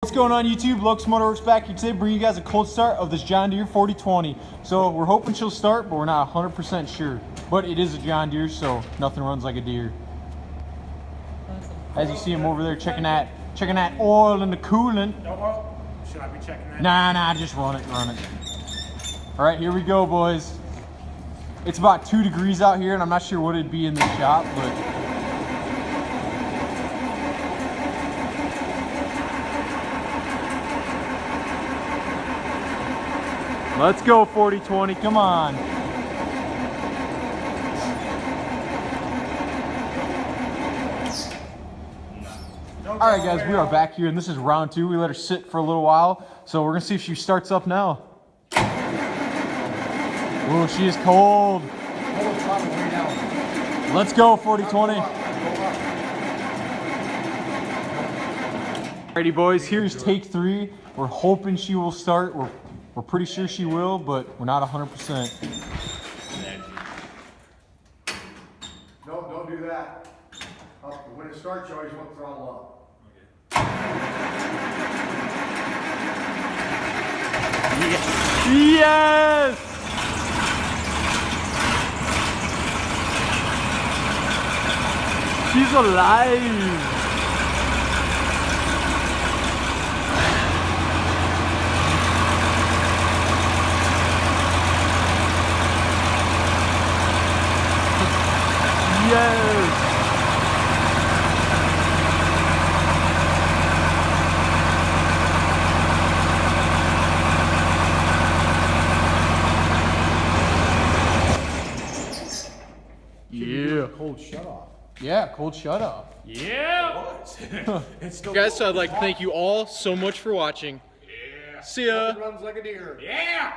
What's going on YouTube? Locust Motorworks back here today, bringing you guys a cold start of this John Deere 4020. So we're hoping she'll start, but we're not 100% sure. But it is a John Deere, so nothing runs like a Deere. As you see him over there checking that oil and the coolant. Should I be checking that? Nah, just run it. All right, here we go, boys. It's about 2 degrees out here, and I'm not sure what it'd be in the shop, but let's go 4020, come on. All right, guys, we are back here, and this is round 2. We let her sit for a little while, so we're gonna see if she starts up now. Oh, she is cold. Let's go 4020. Alrighty, boys, here's take 3. We're hoping she will start. We're pretty sure she will, but we're not 100%. No, don't do that. When it starts, you always want to throttle up. Yes! She's alive! Yes! Yeah. Cold shut off. Yeah, cold shut off. Yeah! It's still guys, so I'd like to thank you all so much for watching. Yeah! See ya! Runs like a deer. Yeah!